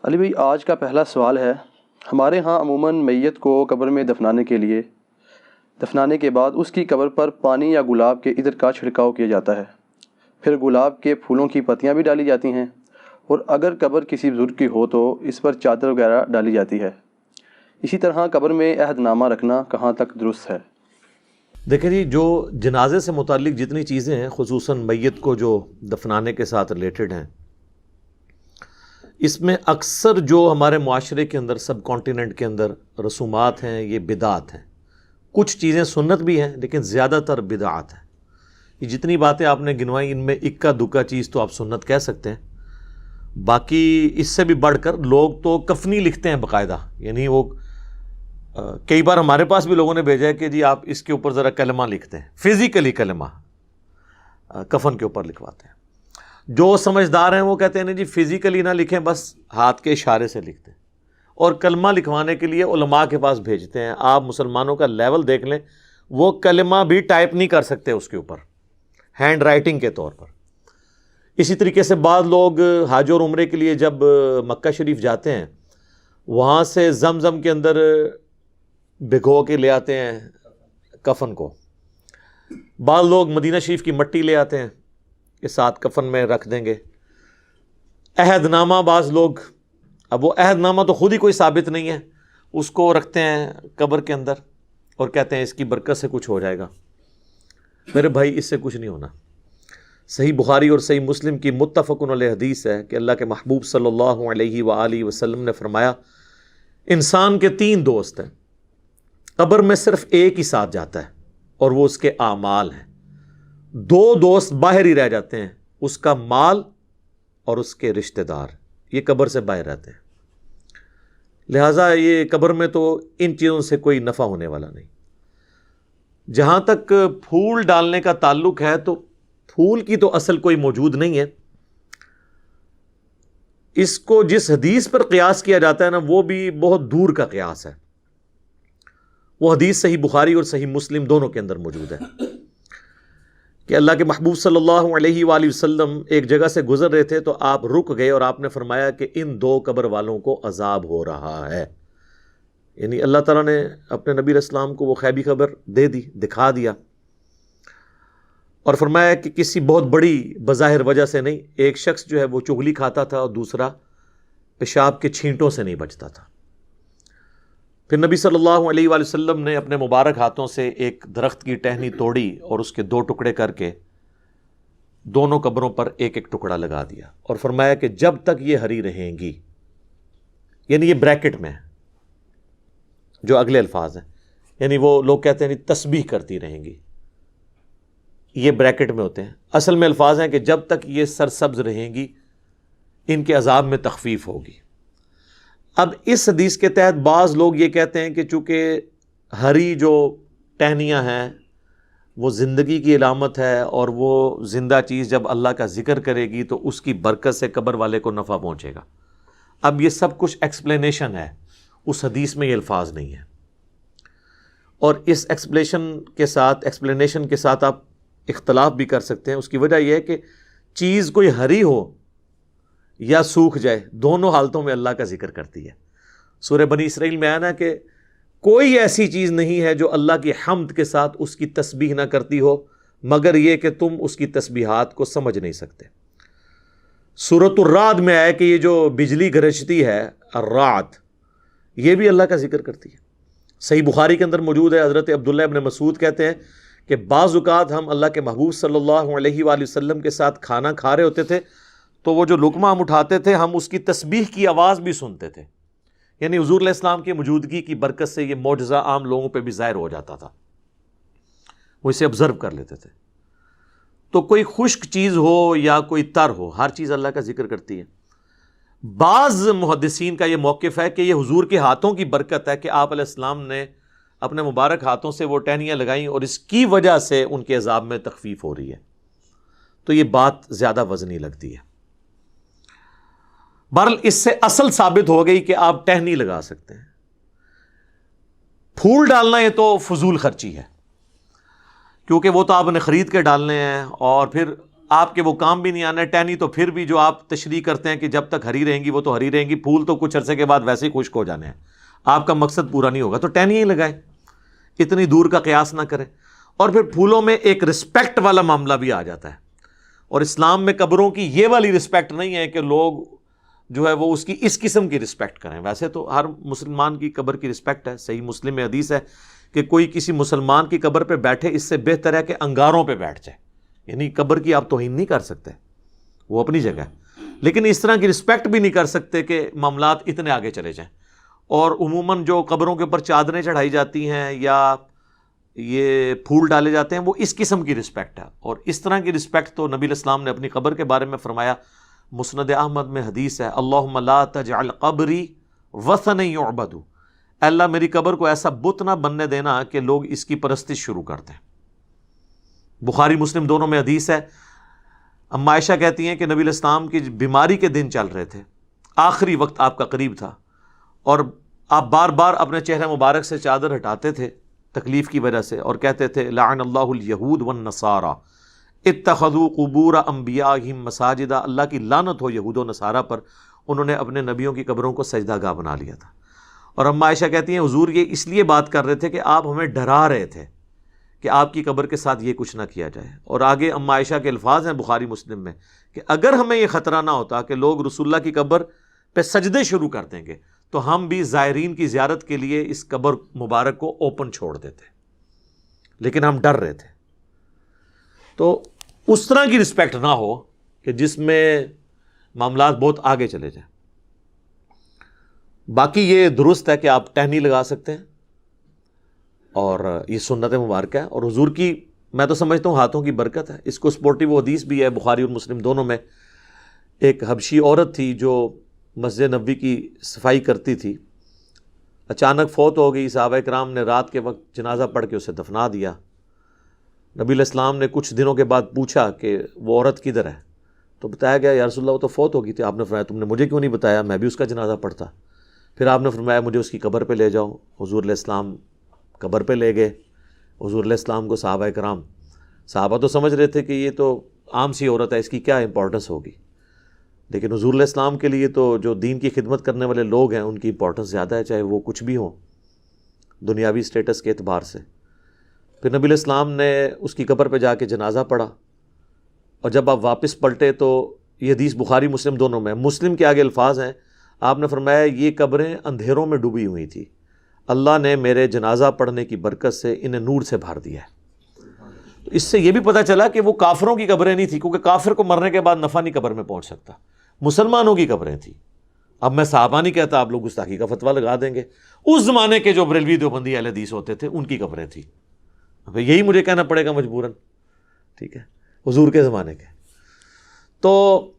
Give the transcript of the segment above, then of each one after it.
علی بھائی، آج کا پہلا سوال ہے۔ ہمارے ہاں عموماً میت کو قبر میں دفنانے کے بعد اس کی قبر پر پانی یا گلاب کے عطر کا چھڑکاؤ کیا جاتا ہے، پھر گلاب کے پھولوں کی پتیاں بھی ڈالی جاتی ہیں، اور اگر قبر کسی بزرگ کی ہو تو اس پر چادر وغیرہ ڈالی جاتی ہے۔ اسی طرح قبر میں عہد نامہ رکھنا کہاں تک درست ہے؟ دیکھیں جی، جو جنازے سے متعلق جتنی چیزیں ہیں، خصوصاً میت کو جو دفنانے کے ساتھ ریلیٹڈ ہیں، اس میں اکثر جو ہمارے معاشرے کے اندر، سب کانٹیننٹ کے اندر رسومات ہیں، یہ بدعات ہیں۔ کچھ چیزیں سنت بھی ہیں لیکن زیادہ تر بدعات ہیں۔ یہ جتنی باتیں آپ نے گنوائی، ان میں اکا دکا چیز تو آپ سنت کہہ سکتے ہیں، باقی اس سے بھی بڑھ کر لوگ تو کفنی لکھتے ہیں باقاعدہ، یعنی وہ کئی بار ہمارے پاس بھی لوگوں نے بھیجا ہے کہ جی آپ اس کے اوپر ذرا کلمہ لکھتے ہیں، فزیکلی کلمہ کفن کے اوپر لکھواتے ہیں۔ جو سمجھدار ہیں وہ کہتے ہیں نہیں جی فزیکلی نہ لکھیں، بس ہاتھ کے اشارے سے لکھتے ہیں، اور کلمہ لکھوانے کے لیے علماء کے پاس بھیجتے ہیں۔ آپ مسلمانوں کا لیول دیکھ لیں، وہ کلمہ بھی ٹائپ نہیں کر سکتے اس کے اوپر، ہینڈ رائٹنگ کے طور پر۔ اسی طریقے سے بعض لوگ حج اور عمرے کے لیے جب مکہ شریف جاتے ہیں، وہاں سے زمزم کے اندر بھگو کے لے آتے ہیں کفن کو۔ بعض لوگ مدینہ شریف کی مٹی لے آتے ہیں کہ ساتھ کفن میں رکھ دیں گے۔ عہد نامہ بعض لوگ، اب وہ عہد نامہ تو خود ہی کوئی ثابت نہیں ہے، اس کو رکھتے ہیں قبر کے اندر اور کہتے ہیں اس کی برکت سے کچھ ہو جائے گا۔ میرے بھائی، اس سے کچھ نہیں ہونا۔ صحیح بخاری اور صحیح مسلم کی متفق علیہ حدیث ہے کہ اللہ کے محبوب صلی اللہ علیہ وآلہ وسلم نے فرمایا، انسان کے 3 دوست ہیں، قبر میں صرف ایک ہی ساتھ جاتا ہے اور وہ اس کے اعمال ہیں۔ 2 دوست باہر ہی رہ جاتے ہیں، اس کا مال اور اس کے رشتہ دار، یہ قبر سے باہر رہتے ہیں۔ لہٰذا یہ قبر میں تو ان چیزوں سے کوئی نفع ہونے والا نہیں۔ جہاں تک پھول ڈالنے کا تعلق ہے، تو پھول کی تو اصل کوئی موجود نہیں ہے۔ اس کو جس حدیث پر قیاس کیا جاتا ہے نا، وہ بھی بہت دور کا قیاس ہے۔ وہ حدیث صحیح بخاری اور صحیح مسلم دونوں کے اندر موجود ہے کہ اللہ کے محبوب صلی اللہ علیہ وآلہ وسلم ایک جگہ سے گزر رہے تھے تو آپ رک گئے اور آپ نے فرمایا کہ ان 2 قبر والوں کو عذاب ہو رہا ہے۔ یعنی اللہ تعالیٰ نے اپنے نبی علیہ السلام کو وہ غیبی خبر دے دی، دکھا دیا، اور فرمایا کہ کسی بہت بڑی بظاہر وجہ سے نہیں، ایک شخص جو ہے وہ چغلی کھاتا تھا اور دوسرا پیشاب کے چھینٹوں سے نہیں بچتا تھا۔ پھر نبی صلی اللہ علیہ وآلہ وسلم نے اپنے مبارک ہاتھوں سے ایک درخت کی ٹہنی توڑی اور اس کے 2 ٹکڑے کر کے دونوں قبروں پر ایک ایک ٹکڑا لگا دیا، اور فرمایا کہ جب تک یہ ہری رہیں گی، یعنی یہ بریکٹ میں ہے جو اگلے الفاظ ہیں، یعنی وہ لوگ کہتے ہیں تسبیح کرتی رہیں گی، یہ بریکٹ میں ہوتے ہیں، اصل میں الفاظ ہیں کہ جب تک یہ سرسبز رہیں گی ان کے عذاب میں تخفیف ہوگی۔ اب اس حدیث کے تحت بعض لوگ یہ کہتے ہیں کہ چونکہ ہری جو ٹہنیاں ہیں وہ زندگی کی علامت ہے، اور وہ زندہ چیز جب اللہ کا ذکر کرے گی تو اس کی برکت سے قبر والے کو نفع پہنچے گا۔ اب یہ سب کچھ ایکسپلینیشن ہے، اس حدیث میں یہ الفاظ نہیں ہے، اور اس ایکسپلینیشن کے ساتھ آپ اختلاف بھی کر سکتے ہیں۔ اس کی وجہ یہ ہے کہ چیز کوئی ہری ہو یا سوکھ جائے، دونوں حالتوں میں اللہ کا ذکر کرتی ہے۔ سورہ بنی اسرائیل میں آیا نا کہ کوئی ایسی چیز نہیں ہے جو اللہ کی حمد کے ساتھ اس کی تسبیح نہ کرتی ہو، مگر یہ کہ تم اس کی تسبیحات کو سمجھ نہیں سکتے۔ سورۃ الرعد میں آیا کہ یہ جو بجلی گرجتی ہے، الرعد، یہ بھی اللہ کا ذکر کرتی ہے۔ صحیح بخاری کے اندر موجود ہے، حضرت عبداللہ ابن مسعود کہتے ہیں کہ بعض اوقات ہم اللہ کے محبوب صلی اللہ علیہ وآلہ وسلم کے ساتھ کھانا کھا رہے ہوتے تھے تو وہ جو لقمہ ہم اٹھاتے تھے، ہم اس کی تسبیح کی آواز بھی سنتے تھے، یعنی حضور علیہ السلام کی موجودگی کی برکت سے یہ معجزہ عام لوگوں پہ بھی ظاہر ہو جاتا تھا، وہ اسے آبزرو کر لیتے تھے۔ تو کوئی خشک چیز ہو یا کوئی تر ہو، ہر چیز اللہ کا ذکر کرتی ہے۔ بعض محدثین کا یہ موقف ہے کہ یہ حضور کے ہاتھوں کی برکت ہے کہ آپ علیہ السلام نے اپنے مبارک ہاتھوں سے وہ ٹہنیاں لگائیں اور اس کی وجہ سے ان کے عذاب میں تخفیف ہو رہی ہے، تو یہ بات زیادہ وزنی لگتی ہے۔ بہرحال اس سے اصل ثابت ہو گئی کہ آپ ٹہنی لگا سکتے ہیں۔ پھول ڈالنا یہ تو فضول خرچی ہے، کیونکہ وہ تو آپ نے خرید کے ڈالنے ہیں، اور پھر آپ کے وہ کام بھی نہیں آنا. ٹہنی تو پھر بھی جو آپ تشریح کرتے ہیں کہ جب تک ہری رہیں گی وہ تو ہری رہیں گی, پھول تو کچھ عرصے کے بعد ویسے ہی خشک ہو جانے ہیں, آپ کا مقصد پورا نہیں ہوگا, تو ٹہنی ہی لگائیں, اتنی دور کا قیاس نہ کریں. اور پھر پھولوں میں ایک رسپیکٹ والا معاملہ بھی آ جاتا ہے, اور اسلام میں قبروں کی یہ والی رسپیکٹ نہیں ہے کہ لوگ جو ہے وہ اس کی اس قسم کی رسپیکٹ کریں. ویسے تو ہر مسلمان کی قبر کی رسپیکٹ ہے, صحیح مسلم میں حدیث ہے کہ کوئی کسی مسلمان کی قبر پہ بیٹھے اس سے بہتر ہے کہ انگاروں پہ بیٹھ جائے. یعنی قبر کی آپ توہین نہیں کر سکتے, وہ اپنی جگہ ہے, لیکن اس طرح کی رسپیکٹ بھی نہیں کر سکتے کہ معاملات اتنے آگے چلے جائیں. اور عموماً جو قبروں کے اوپر چادریں چڑھائی جاتی ہیں یا یہ پھول ڈالے جاتے ہیں وہ اس قسم کی رسپیکٹ ہے. اور اس طرح کی رسپیکٹ تو نبی علیہ السلام نے اپنی قبر کے بارے میں فرمایا, مسند احمد میں حدیث ہے, اللہم لا تجعل قبری وثنا یعبد, اللہ میری قبر کو ایسا بت نہ بننے دینا کہ لوگ اس کی پرستش شروع کر دیں. بخاری مسلم دونوں میں حدیث ہے. اما عائشہ کہتی ہیں کہ نبی علیہ السلام کی بیماری کے دن چل رہے تھے, آخری وقت آپ کا قریب تھا, اور آپ بار بار اپنے چہرے مبارک سے چادر ہٹاتے تھے تکلیف کی وجہ سے, اور کہتے تھے لعن اللہ الیہود والنصارى اتخذوا قبور انبیائہم مساجدا, اللہ کی لعنت ہو یہود و نصارہ پر, انہوں نے اپنے نبیوں کی قبروں کو سجدہ گاہ بنا لیا تھا. اور اما عائشہ کہتی ہیں حضور یہ اس لیے بات کر رہے تھے کہ آپ ہمیں ڈرا رہے تھے کہ آپ کی قبر کے ساتھ یہ کچھ نہ کیا جائے. اور آگے اما عائشہ کے الفاظ ہیں بخاری مسلم میں کہ اگر ہمیں یہ خطرہ نہ ہوتا کہ لوگ رسول اللہ کی قبر پہ سجدے شروع کر دیں گے تو ہم بھی زائرین کی زیارت کے لیے اس قبر مبارک کو اوپن چھوڑ دیتے, لیکن ہم ڈر رہے تھے. تو اس طرح کی رسپیکٹ نہ ہو کہ جس میں معاملات بہت آگے چلے جائیں. باقی یہ درست ہے کہ آپ ٹہنی لگا سکتے ہیں, اور یہ سنت مبارکہ ہے, اور حضور کی میں تو سمجھتا ہوں ہاتھوں کی برکت ہے. اس کو سپورٹیو حدیث بھی ہے بخاری اور مسلم دونوں میں. ایک حبشی عورت تھی جو مسجد نبوی کی صفائی کرتی تھی, اچانک فوت ہو گئی. صحابہ کرام نے رات کے وقت جنازہ پڑھ کے اسے دفنا دیا. نبی علیہ السلام نے کچھ دنوں کے بعد پوچھا کہ وہ عورت کدھر ہے, تو بتایا گیا یا رسول اللہ وہ تو فوت ہو گئی تھی. آپ نے فرمایا تم نے مجھے کیوں نہیں بتایا, میں بھی اس کا جنازہ پڑھتا. پھر آپ نے فرمایا مجھے اس کی قبر پہ لے جاؤ. حضور علیہ السلام قبر پہ لے گئے. حضور علیہ السلام کو صحابہ تو سمجھ رہے تھے کہ یہ تو عام سی عورت ہے, اس کی کیا امپورٹنس ہوگی, لیکن حضور علیہ السلام کے لیے تو جو دین کی خدمت کرنے والے لوگ ہیں ان کی امپورٹنس زیادہ ہے, چاہے وہ کچھ بھی ہوں دنیاوی اسٹیٹس کے اعتبار سے. پھر نبی علیہ السلام نے اس کی قبر پہ جا کے جنازہ پڑھا, اور جب آپ واپس پلٹے تو یہ حدیث بخاری مسلم دونوں میں, مسلم کے آگے الفاظ ہیں, آپ نے فرمایا یہ قبریں اندھیروں میں ڈوبی ہوئی تھی, اللہ نے میرے جنازہ پڑھنے کی برکت سے انہیں نور سے بھر دیا ہے. تو اس سے یہ بھی پتہ چلا کہ وہ کافروں کی قبریں نہیں تھیں, کیونکہ کافر کو مرنے کے بعد نفع نہیں قبر میں پہنچ سکتا, مسلمانوں کی قبریں تھیں. اب میں صحابہ نہیں کہتا, آپ لوگ گستاخی کا فتویٰ لگا دیں گے. اس زمانے کے جو بریلوی دیوبندی اہل حدیث ہوتے تھے ان کی قبریں تھیں. اب یہی مجھے کہنا پڑے گا مجبوراً, ٹھیک ہے, حضور کے زمانے کے. تو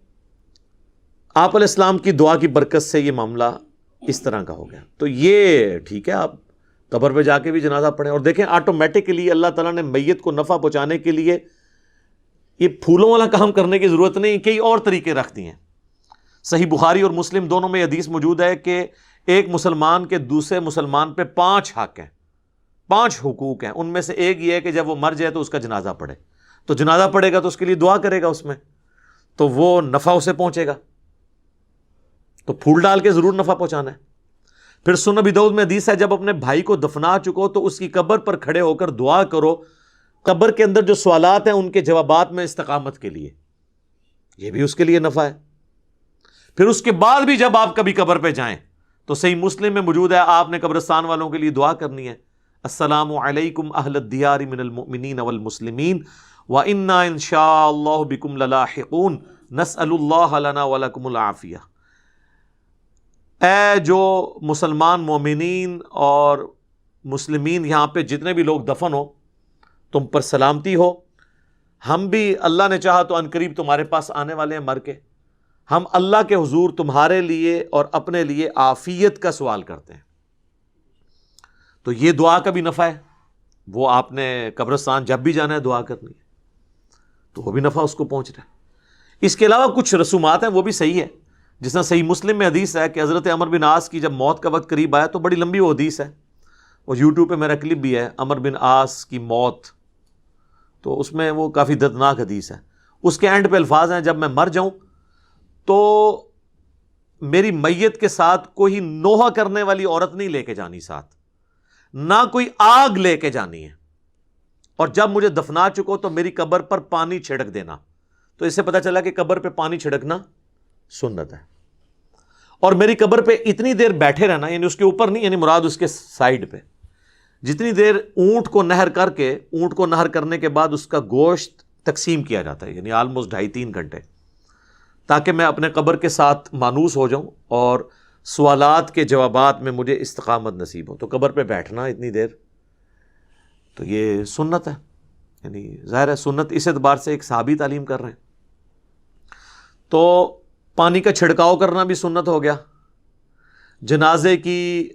آپ علیہ السلام کی دعا کی برکت سے یہ معاملہ اس طرح کا ہو گیا. تو یہ ٹھیک ہے, آپ قبر پہ جا کے بھی جنازہ پڑھیں. اور دیکھیں آٹومیٹکلی اللہ تعالیٰ نے میت کو نفع پہنچانے کے لیے یہ پھولوں والا کام کرنے کی ضرورت نہیں, کئی اور طریقے رکھ دیے ہیں. صحیح بخاری اور مسلم دونوں میں حدیث موجود ہے کہ ایک مسلمان کے دوسرے مسلمان پہ 5 حق ہیں, 5 حقوق ہیں. ان میں سے ایک یہ ہے کہ جب وہ مر جائے تو اس کا جنازہ پڑھے. تو جنازہ پڑھے گا تو اس کے لیے دعا کرے گا اس میں, تو وہ نفع اسے پہنچے گا. تو پھول ڈال کے ضرور نفع پہنچانا ہے. پھر سنن ابی داؤد میں حدیث ہے جب اپنے بھائی کو دفنا چکو تو اس کی قبر پر کھڑے ہو کر دعا کرو, قبر کے اندر جو سوالات ہیں ان کے جوابات میں استقامت کے لیے, یہ بھی اس کے لیے نفع ہے. پھر اس کے بعد بھی جب آپ کبھی قبر پہ جائیں تو صحیح مسلم میں موجود ہے آپ نے قبرستان والوں کے لیے دعا کرنی ہے, السلام علیکم اہل الدیار من المؤمنین والمسلمین وَإِنَّا إِن شَاءَ اللَّهُ بِكُمْ لَلَاحِقُونَ نَسْأَلُ اللَّهَ لَنَا وَلَكُمُ الْعَافِيَةَ. اے جو مسلمان مومنین اور مسلمین یہاں پہ جتنے بھی لوگ دفن ہو تم پر سلامتی ہو, ہم بھی اللہ نے چاہا تو عنقریب تمہارے پاس آنے والے ہیں مر کے, ہم اللہ کے حضور تمہارے لیے اور اپنے لیے عافیت کا سوال کرتے ہیں. تو یہ دعا کا بھی نفع ہے, وہ آپ نے قبرستان جب بھی جانا ہے دعا کرنی ہے تو وہ بھی نفع اس کو پہنچ رہا ہے. اس کے علاوہ کچھ رسومات ہیں وہ بھی صحیح ہے, جس طرح صحیح مسلم میں حدیث ہے کہ حضرت عمر بن عاص کی جب موت کا وقت قریب آیا تو بڑی لمبی وہ حدیث ہے, اور یوٹیوب پہ میرا کلپ بھی ہے عمر بن عاص کی موت, تو اس میں وہ کافی دردناک حدیث ہے. اس کے اینڈ پہ الفاظ ہیں جب میں مر جاؤں تو میری میت کے ساتھ کوئی نوحہ کرنے والی عورت نہیں لے کے جانی ساتھ، نہ کوئی آگ لے کے جانی ہے، اور جب مجھے دفنا چکو تو میری قبر پر پانی چھڑک دینا۔ تو اس سے پتہ چلا کہ قبر پہ پانی چھڑکنا سنت ہے، اور میری قبر پہ اتنی دیر بیٹھے رہنا، یعنی اس کے اوپر نہیں، یعنی مراد اس کے سائیڈ پہ، جتنی دیر اونٹ کو نہر کر کے، اونٹ کو نہر کرنے کے بعد اس کا گوشت تقسیم کیا جاتا ہے، یعنی آلموسٹ 2.5-3 گھنٹے، تاکہ میں اپنے قبر کے ساتھ مانوس ہو جاؤں اور سوالات کے جوابات میں مجھے استقامت نصیب ہو۔ تو قبر پہ بیٹھنا اتنی دیر تو یہ سنت ہے، یعنی ظاہر ہے سنت اس اعتبار سے ایک صحابی تعلیم کر رہے ہیں۔ تو پانی کا چھڑکاؤ کرنا بھی سنت ہو گیا، جنازے کی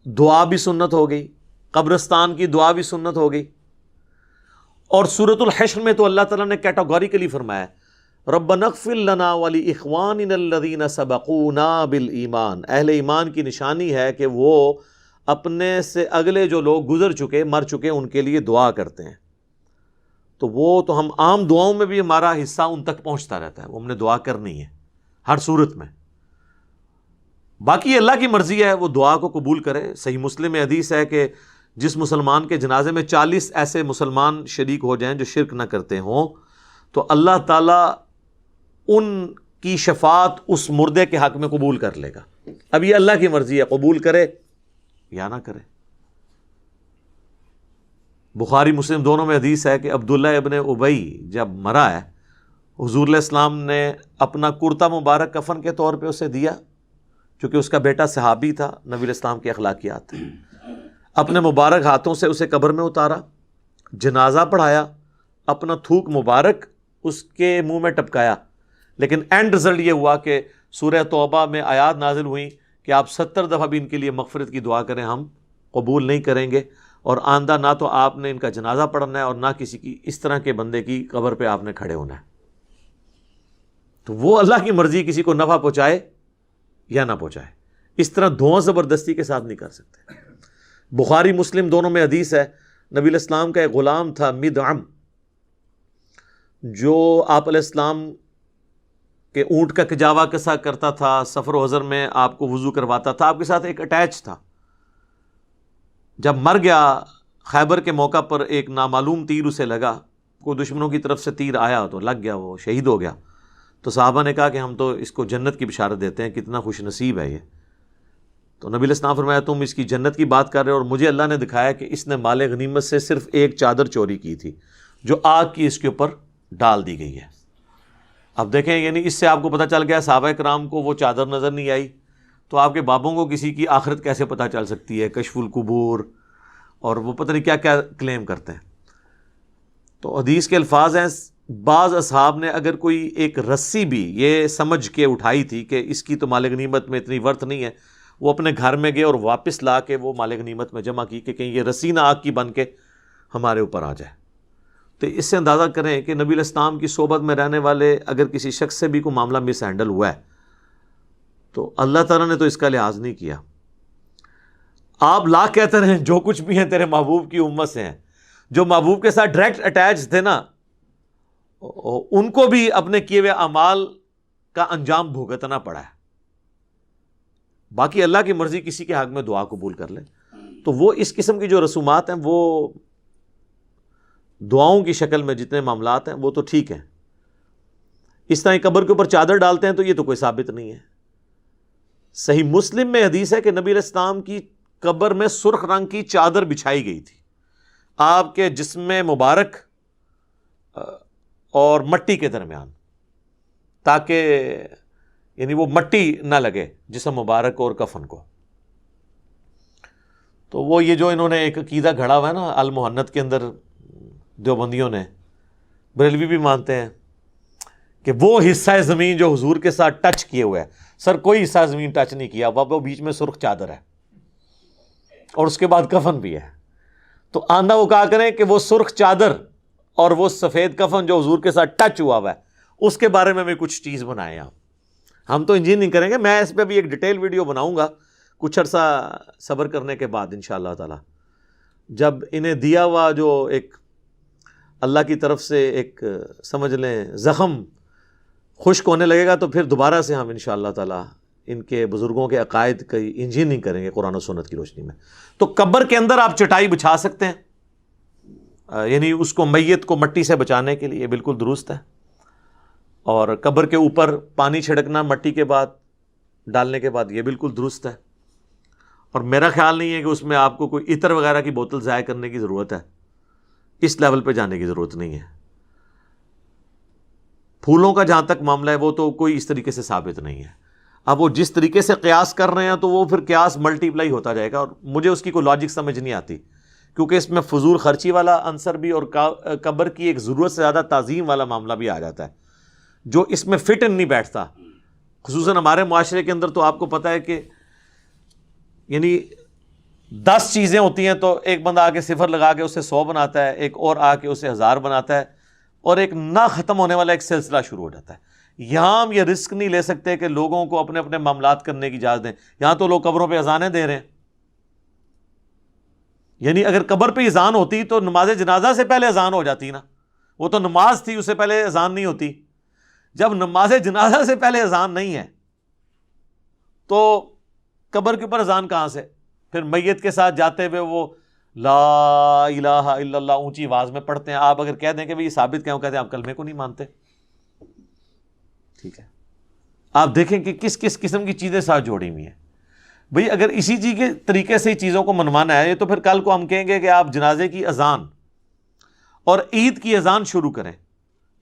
دعا بھی سنت ہو گئی، قبرستان کی دعا بھی سنت ہو گئی، اور سورۃ الحشر میں تو اللہ تعالیٰ نے کیٹاگوریکلی فرمایا ربنا اغفر لنا ولاخواننا الذین سبقونا بالایمان، اہل ایمان کی نشانی ہے کہ وہ اپنے سے اگلے جو لوگ گزر چکے، مر چکے، ان کے لیے دعا کرتے ہیں۔ تو وہ تو ہم عام دعاؤں میں بھی ہمارا حصہ ان تک پہنچتا رہتا ہے، وہ ہم نے دعا کرنی ہے ہر صورت میں۔ باقی اللہ کی مرضی ہے وہ دعا کو قبول کرے۔ صحیح مسلم میں حدیث ہے کہ جس مسلمان کے جنازے میں 40 ایسے مسلمان شریک ہو جائیں جو شرک نہ کرتے ہوں، تو اللہ تعالیٰ ان کی شفاعت اس مردے کے حق میں قبول کر لے گا۔ اب یہ اللہ کی مرضی ہے، قبول کرے یا نہ کرے۔ بخاری مسلم دونوں میں حدیث ہے کہ عبداللہ ابن ابی جب مرا ہے، حضور علیہ السلام نے اپنا کرتا مبارک کفن کے طور پہ اسے دیا، چونکہ اس کا بیٹا صحابی تھا، نبی علیہ السلام کی اخلاقیات تھے۔ اپنے مبارک ہاتھوں سے اسے قبر میں اتارا، جنازہ پڑھایا، اپنا تھوک مبارک اس کے منہ میں ٹپکایا، لیکن اینڈ رزلٹ یہ ہوا کہ سورہ توبہ میں آیات نازل ہوئیں کہ آپ 70 دفعہ بھی ان کے لیے مغفرت کی دعا کریں، ہم قبول نہیں کریں گے، اور آئندہ نہ تو آپ نے ان کا جنازہ پڑھنا ہے اور نہ کسی کی اس طرح کے بندے کی قبر پہ آپ نے کھڑے ہونا ہے۔ تو وہ اللہ کی مرضی کسی کو نفع پہنچائے یا نہ پہنچائے، اس طرح دھواں زبردستی کے ساتھ نہیں کر سکتے۔ بخاری مسلم دونوں میں حدیث ہے، نبی علیہ السلام کا ایک غلام تھا مدعم، جو آپ علیہ السلام کہ اونٹ کا کجاوا کسا کرتا تھا، سفر و حضر میں آپ کو وضو کرواتا تھا، آپ کے ساتھ ایک اٹیچ تھا۔ جب مر گیا خیبر کے موقع پر ایک نامعلوم تیر اسے لگا، کوئی دشمنوں کی طرف سے تیر آیا تو لگ گیا، وہ شہید ہو گیا۔ تو صحابہ نے کہا کہ ہم تو اس کو جنت کی بشارت دیتے ہیں، کتنا خوش نصیب ہے یہ۔ تو نبی علیہ السلام فرمایا تم اس کی جنت کی بات کر رہے ہو، اور مجھے اللہ نے دکھایا کہ اس نے مال غنیمت سے صرف ایک چادر چوری کی تھی جو آگ کی اس کے اوپر ڈال دی گئی ہے۔ اب دیکھیں، یعنی اس سے آپ کو پتہ چل گیا صحابہ کرام کو وہ چادر نظر نہیں آئی، تو آپ کے بابوں کو کسی کی آخرت کیسے پتہ چل سکتی ہے؟ کشف القبور اور وہ پتہ نہیں کیا کیا کلیم کرتے ہیں۔ تو حدیث کے الفاظ ہیں، بعض اصحاب نے اگر کوئی ایک رسی بھی یہ سمجھ کے اٹھائی تھی کہ اس کی تو مال غنیمت میں اتنی ورتھ نہیں ہے، وہ اپنے گھر میں گئے اور واپس لا کے وہ مال غنیمت میں جمع کی کہ کہیں یہ رسی نہ آگ کی بن کے ہمارے اوپر آ جائے۔ تو اس سے اندازہ کریں کہ نبی علیہ السلام کی صحبت میں رہنے والے اگر کسی شخص سے بھی کوئی معاملہ مس ہینڈل ہوا ہے تو اللہ تعالیٰ نے تو اس کا لحاظ نہیں کیا۔ آپ لاکھ کہتے رہیں جو کچھ بھی ہیں تیرے محبوب کی امت سے ہیں، جو محبوب کے ساتھ ڈائریکٹ اٹیچ تھے نا، ان کو بھی اپنے کیے ہوئے اعمال کا انجام بھگتنا پڑا ہے۔ باقی اللہ کی مرضی کسی کے حق میں دعا قبول کر لے، تو وہ اس قسم کی جو رسومات ہیں وہ دعاؤں کی شکل میں جتنے معاملات ہیں وہ تو ٹھیک ہیں۔ اس طرح قبر کے اوپر چادر ڈالتے ہیں تو یہ تو کوئی ثابت نہیں ہے۔ صحیح مسلم میں حدیث ہے کہ نبی علیہ السلام کی قبر میں سرخ رنگ کی چادر بچھائی گئی تھی، آپ کے جسم مبارک اور مٹی کے درمیان، تاکہ یعنی وہ مٹی نہ لگے جسم مبارک اور کفن کو۔ تو وہ یہ جو انہوں نے ایک عقیدہ گھڑا ہوا ہے نا المحنت کے اندر، دیوبندیوں نے، بریلوی بھی مانتے ہیں کہ وہ حصہ زمین جو حضور کے ساتھ ٹچ کیے ہوئے ہے، سر کوئی حصہ زمین ٹچ نہیں کیا، وہ بیچ میں سرخ چادر ہے اور اس کے بعد کفن بھی ہے۔ تو آندہ وہ کہا کریں کہ وہ سرخ چادر اور وہ سفید کفن جو حضور کے ساتھ ٹچ ہوا ہے اس کے بارے میں بھی کچھ چیز بنائیں آپ۔ ہم تو انجینئرنگ کریں گے، میں اس پہ بھی ایک ڈیٹیل ویڈیو بناؤں گا کچھ عرصہ صبر کرنے کے بعد انشاءاللہ تعالی، جب انہیں دیا ہوا جو ایک اللہ کی طرف سے ایک سمجھ لیں زخم خشک ہونے لگے گا تو پھر دوبارہ سے ہم انشاءاللہ تعالی ان کے بزرگوں کے عقائد کی انجینئرنگ کریں گے قرآن و سنت کی روشنی میں. تو قبر کے اندر آپ چٹائی بچھا سکتے ہیں، یعنی اس کو میت کو مٹی سے بچانے کے لیے بالکل درست ہے. اور قبر کے اوپر پانی چھڑکنا مٹی کے بعد ڈالنے کے بعد یہ بالکل درست ہے. اور میرا خیال نہیں ہے کہ اس میں آپ کو کوئی عطر وغیرہ کی بوتل ضائع کرنے کی ضرورت ہے، اس لیول پہ جانے کی ضرورت نہیں ہے. پھولوں کا جہاں تک معاملہ ہے وہ تو کوئی اس طریقے سے ثابت نہیں ہے. اب وہ جس طریقے سے قیاس کر رہے ہیں تو وہ پھر قیاس ملٹی پلائی ہوتا جائے گا، اور مجھے اس کی کوئی لاجک سمجھ نہیں آتی، کیونکہ اس میں فضول خرچی والا عنصر بھی اور قبر کی ایک ضرورت سے زیادہ تعظیم والا معاملہ بھی آ جاتا ہے جو اس میں فٹ ان نہیں بیٹھتا. خصوصاً ہمارے معاشرے کے اندر تو آپ کو پتہ ہے کہ یعنی 10 چیزیں ہوتی ہیں تو ایک بندہ آ کے صفر لگا کے اسے 100 بناتا ہے، ایک اور آ کے اسے 1000 بناتا ہے، اور ایک نہ ختم ہونے والا ایک سلسلہ شروع ہو جاتا ہے. یہاں ہم یہ رسک نہیں لے سکتے کہ لوگوں کو اپنے اپنے معاملات کرنے کی اجازت دیں. یہاں تو لوگ قبروں پہ اذانیں دے رہے ہیں. یعنی اگر قبر پہ اذان ہوتی تو نماز جنازہ سے پہلے اذان ہو جاتی نا، وہ تو نماز تھی، اس سے پہلے اذان نہیں ہوتی. جب نماز جنازہ سے پہلے اذان نہیں ہے تو قبر کے اوپر اذان کہاں سے؟ پھر میت کے ساتھ جاتے ہوئے وہ لا الہ الا اللہ اونچی آواز میں پڑھتے ہیں. آپ اگر کہہ دیں کہ بھئی یہ ثابت کیا ہو، کہتے ہیں آپ کلمے کو نہیں مانتے. ٹھیک ہے، آپ دیکھیں کہ کس کس قسم کی چیزیں ساتھ جوڑی ہوئی ہیں. بھئی اگر اسی چیز کے طریقے سے چیزوں کو منوانا ہے تو پھر کل کو ہم کہیں گے کہ آپ جنازے کی اذان اور عید کی اذان شروع کریں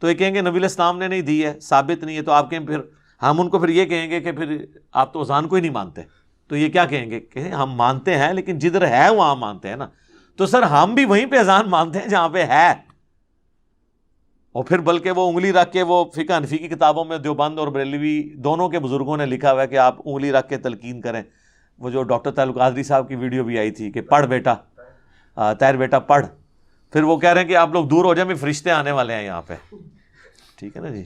تو یہ کہیں گے نبی علیہ السلام نے نہیں دی ہے، ثابت نہیں ہے. تو آپ کہیں پھر ہم ان کو پھر یہ کہیں گے کہ پھر آپ تو اذان کو ہی نہیں مانتے. تو یہ کیا کہیں گے کہ ہم مانتے ہیں لیکن جدھر ہے وہاں مانتے ہیں نا. تو سر ہم بھی وہیں پہ اذان مانتے ہیں جہاں پہ ہے. اور پھر بلکہ وہ انگلی رکھ کے، وہ فقہ حنفی کی کتابوں میں دیوبند اور بریلوی دونوں کے بزرگوں نے لکھا ہوا ہے کہ آپ انگلی رکھ کے تلقین کریں. وہ جو ڈاکٹر تعلق قادری صاحب کی ویڈیو بھی آئی تھی کہ پڑھ بیٹا، طاہر بیٹا پڑھ. پھر وہ کہہ رہے ہیں کہ آپ لوگ دور ہو جائیں، بھی فرشتے آنے والے ہیں یہاں پہ. ٹھیک ہے نا جی.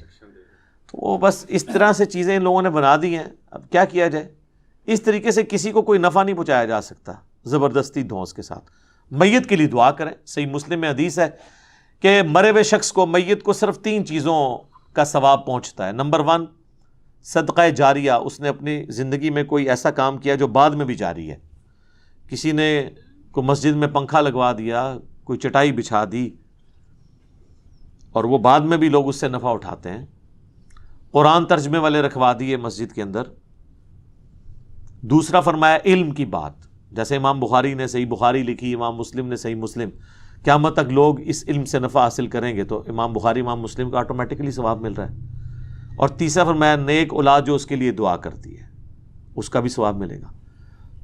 تو وہ بس اس طرح سے چیزیں ان لوگوں نے بنا دی ہیں. اب کیا کیا جائے؟ اس طریقے سے کسی کو کوئی نفع نہیں پہنچایا جا سکتا زبردستی دھونس کے ساتھ. میت کے لیے دعا کریں. صحیح مسلم میں حدیث ہے کہ مرے ہوئے شخص کو، میت کو صرف 3 چیزوں کا ثواب پہنچتا ہے. نمبر 1 صدقہ جاریہ، اس نے اپنی زندگی میں کوئی ایسا کام کیا جو بعد میں بھی جاری ہے. کسی نے کوئی مسجد میں پنکھا لگوا دیا، کوئی چٹائی بچھا دی، اور وہ بعد میں بھی لوگ اس سے نفع اٹھاتے ہیں. قرآن ترجمے والے رکھوا دیے مسجد کے اندر. دوسرا فرمایا علم کی بات، جیسے امام بخاری نے صحیح بخاری لکھی، امام مسلم نے صحیح مسلم. قیامت تک لوگ اس علم سے نفع حاصل کریں گے تو امام بخاری امام مسلم کو آٹومیٹکلی ثواب مل رہا ہے. اور تیسرا فرمایا نیک اولاد جو اس کے لیے دعا کرتی ہے اس کا بھی ثواب ملے گا.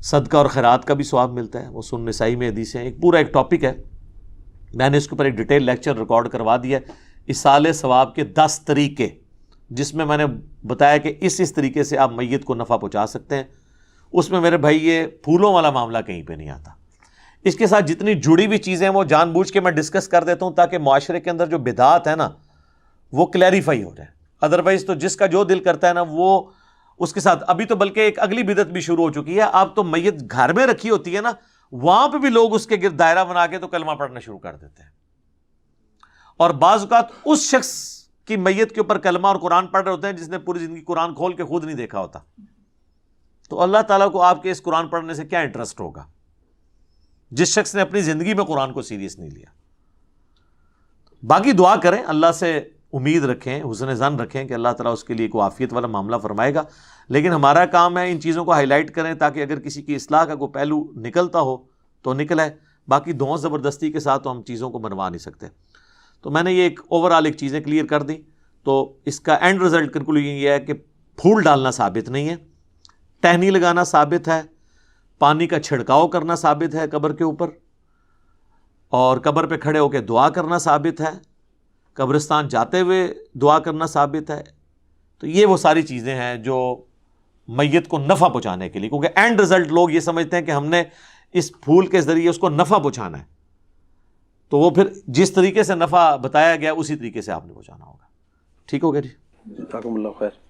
صدقہ اور خیرات کا بھی ثواب ملتا ہے. وہ سنن نسائی میں حدیث ہیں. ایک پورا ایک ٹاپک ہے، میں نے اس کے اوپر ایک ڈیٹیل لیکچر ریکارڈ کروا دیا ہے، ایصال ثواب کے 10 طریقے، جس میں نے بتایا کہ اس طریقے سے آپ میت کو نفع پہنچا سکتے ہیں. اس میں میرے بھائی یہ پھولوں والا معاملہ کہیں پہ نہیں آتا. اس کے ساتھ جتنی جڑی ہوئی چیزیں وہ جان بوجھ کے میں ڈسکس کر دیتا ہوں تاکہ معاشرے کے اندر جو بدعات ہے نا وہ کلیریفائی ہو جائے. ادروائز تو جس کا جو دل کرتا ہے نا وہ اس کے ساتھ. ابھی تو بلکہ ایک اگلی بدعت بھی شروع ہو چکی ہے. آپ تو میت گھر میں رکھی ہوتی ہے نا، وہاں پہ بھی لوگ اس کے گرد دائرہ بنا کے تو کلمہ پڑھنا شروع کر دیتے ہیں. اور بعض اوقات اس شخص کی میت کے اوپر کلمہ اور قرآن پڑھ رہے ہوتے ہیں جس نے پوری زندگی قرآن کھول کے خود نہیں دیکھا ہوتا. تو اللہ تعالیٰ کو آپ کے اس قرآن پڑھنے سے کیا انٹرسٹ ہوگا جس شخص نے اپنی زندگی میں قرآن کو سیریس نہیں لیا. باقی دعا کریں، اللہ سے امید رکھیں، حسن ظن رکھیں کہ اللہ تعالیٰ اس کے لیے کوئی عافیت والا معاملہ فرمائے گا. لیکن ہمارا کام ہے ان چیزوں کو ہائی لائٹ کریں تاکہ اگر کسی کی اصلاح کا کوئی پہلو نکلتا ہو تو نکلے. باقی دھونس زبردستی کے ساتھ تو ہم چیزوں کو بنوا نہیں سکتے. تو میں نے یہ ایک اوور آل ایک چیزیں کلیئر کر دی. تو اس کا اینڈ رزلٹ کنکلوژن یہ ہے کہ پھول ڈالنا ثابت نہیں ہے، ٹہنی لگانا ثابت ہے، پانی کا چھڑکاؤ کرنا ثابت ہے قبر کے اوپر، اور قبر پہ کھڑے ہو کے دعا کرنا ثابت ہے، قبرستان جاتے ہوئے دعا کرنا ثابت ہے. تو یہ وہ ساری چیزیں ہیں جو میت کو نفع پہنچانے کے لیے، کیونکہ اینڈ رزلٹ لوگ یہ سمجھتے ہیں کہ ہم نے اس پھول کے ذریعے اس کو نفع پہنچانا ہے. تو وہ پھر جس طریقے سے نفع بتایا گیا اسی طریقے سے آپ نے پہنچانا ہوگا. ٹھیک ہو گیا جی؟ جزاکم اللہ خیر.